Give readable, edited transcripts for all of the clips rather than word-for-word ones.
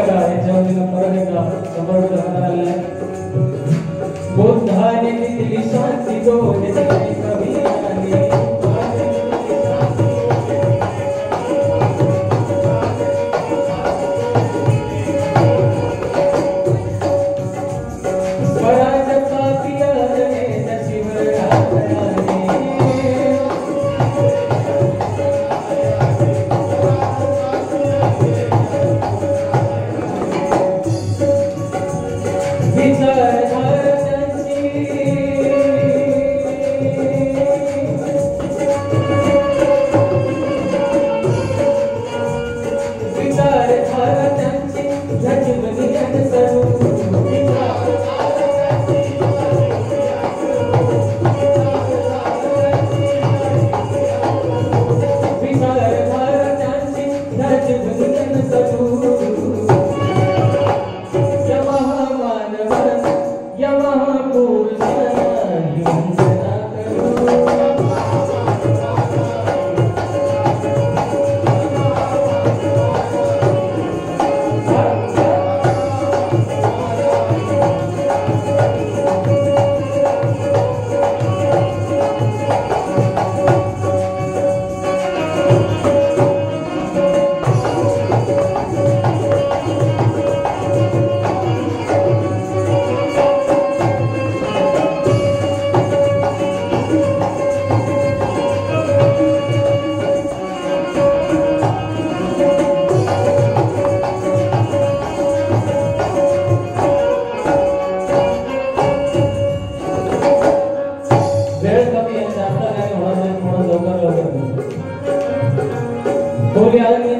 कथा याच्या वतीनं परत एकदा समोर करण्यात आलेला आहे. बुद्धाने दिली शांती दोन कवियाने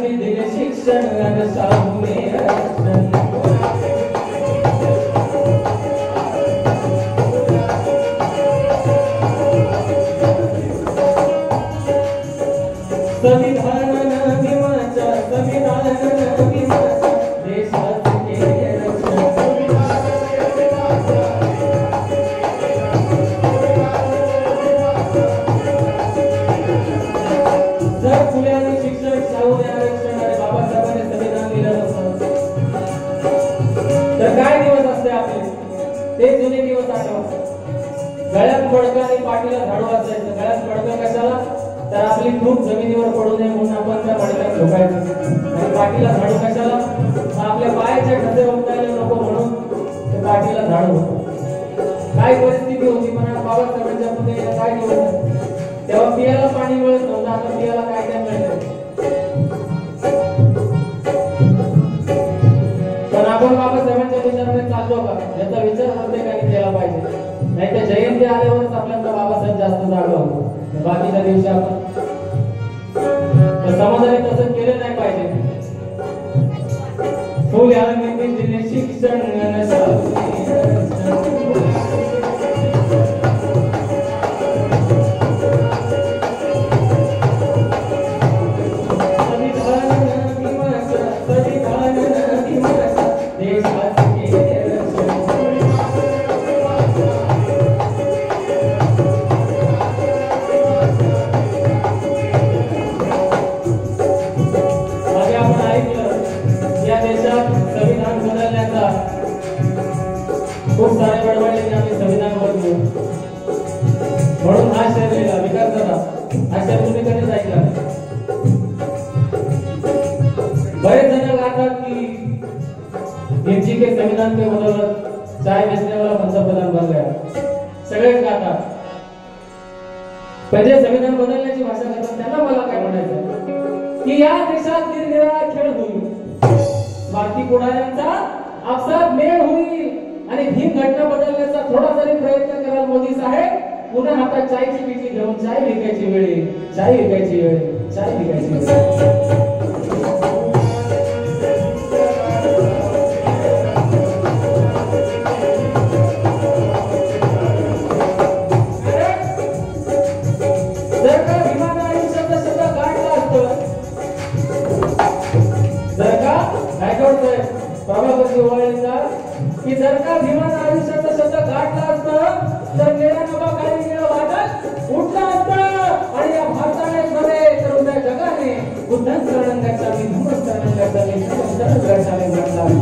की जर का भीमाचा आयुष्याचा शब्द गाठला असतं तर निळ्या नभा काही निळं वादळ उठलं असतं आणि या भारताने नव्हे तर उद्या जगाने बुद्धं शरणं गच्छामि धम्मं शरणं गच्छामि संघं शरणं गच्छामि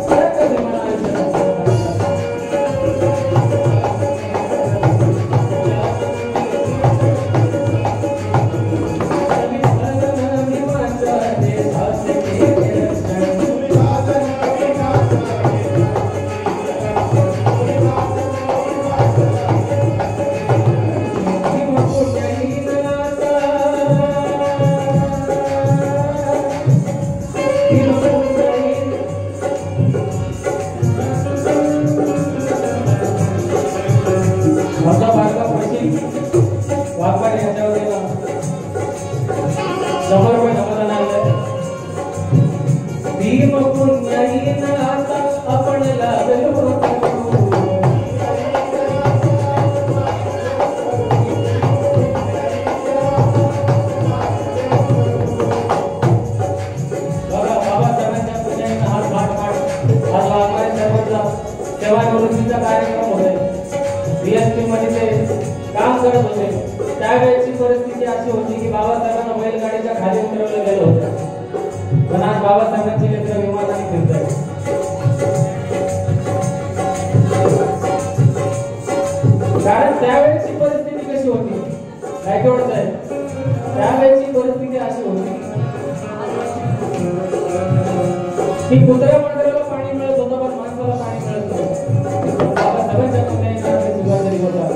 परत मला आयुष्यात त्यावेळेची परिस्थिती अशी होती की बाबासाहेबांना बैलगाडीच्या खाली उतरवलं गेलं होतं, पण आज बाबासाहेबांची लेकरं विमानाने फिरतात. कारण त्यावेळेची परिस्थिती कशी होती गायकवाड साहेब, त्यावेळेची परिस्थिती अशी होती की कुत्र्या मांजराला पाणी मिळत होतं पण माणसाला पाणी मिळत नव्हतं. बाबासाहेबांच्या कोणत्याही काळाची जबाबदारी होता.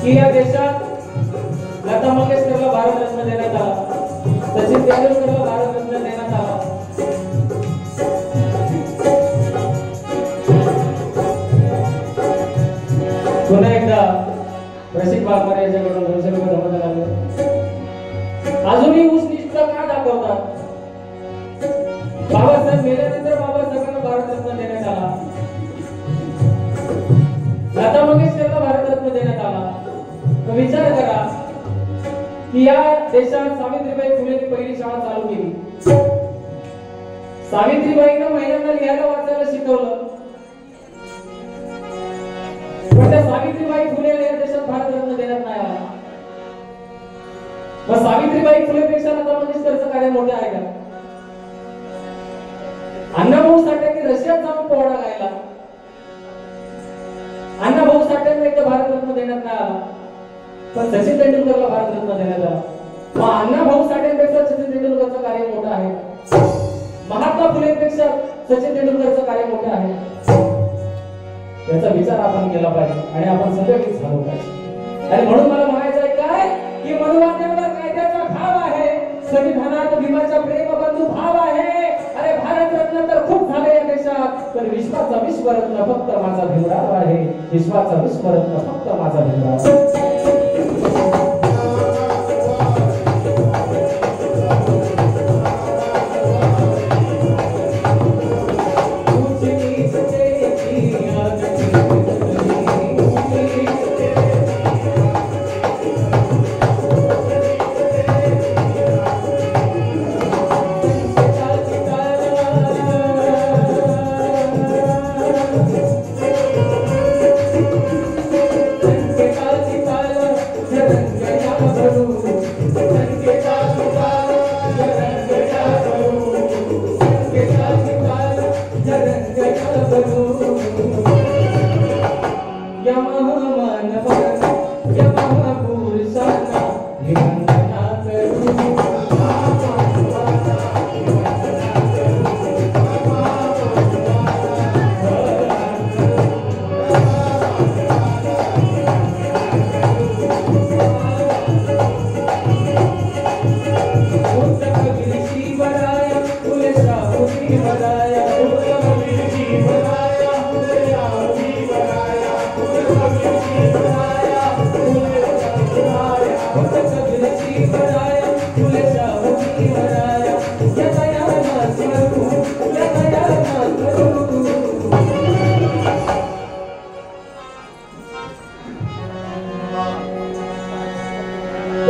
या देशात लता मंगेशकरला भारतरत्न देण्यात आला, सचिन तेंडुलकरला भारतरत्न देण्यात आला. पुन्हा एकदा रसिक वाघमारे यांच्याकडून 200 रुपये जमा झाले. अजूनही ऊसनिष्ठ का दाखवतात? बाबासाहेब मेल्यानंतर बाबासाहेबांना भारतरत्न देण्यात आला, लता मंगेशकरला भारतरत्न देण्यात आला. विचार करा की या देशात सावित्रीबाई फुलेंनी पहिली शाळा चालू केली. सावित्रीबाईंना महिलांना लिहायला वाचायला शिकवलं, पण त्या सावित्रीबाई फुलेला या देशात भारतरत्न देण्यात नाही आला. मग सावित्रीबाई फुलेपेक्षा लता मंगेशकरचं कार्य मोठं आहे का? अण्णाभाऊ साठेंनी रशियात जाऊन पोवाडा गायला, अण्णाभाऊ साठेंना एकदा भारतरत्न देण्यात नाही आला, पण सचिन तेंडुलकरला भारतरत्न देण्यात आला. मग अण्णाभाऊ साठेंपेक्षा सचिन तेंडुलकरचं कार्य मोठं आहे, महात्मा फुलेंपेक्षा सचिन तेंडुलकरचं कार्य मोठं आहे. याचा विचार आपण केला पाहिजे आणि आपण संघटित झालो पाहिजे. आणि म्हणून मला म्हणायचं आहे काय की मनुवाद्यावर कायद्याचा भाव आहे, संविधानात भीमाचा प्रेमबंधू भाव आहे. अरे भारतरत्न तर खूप झाले या देशात, पण विश्वाचा विश्वरत्न फक्त माझा भीमराव आहे. विश्वाचा विश्वरत्न फक्त माझा भीमराव.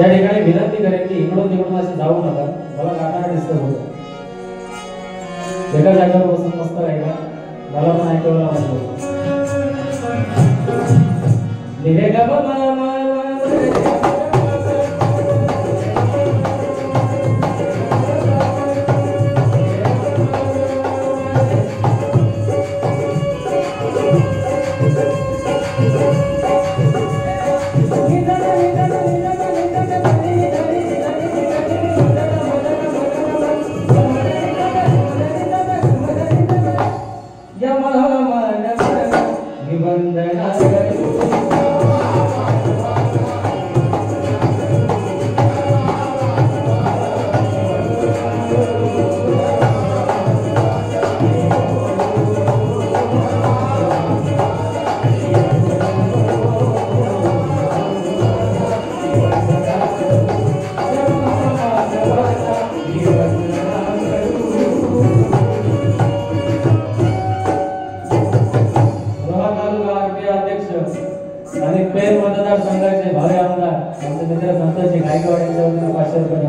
या ठिकाणी विनंती करेन की इकडून तिकडून असं जाऊ नका, मला गाताना डिस्टर्ब होतं. एका जागेवर बसून मस्त राहिला, मला पण ऐकायला आवडलं. निरे ग मा मा मा आणि पेन मतदारसंघाचे भावी आमदार आमचे मित्र संतोषजी गायकवाड यांच्या वतीने 500 रुपये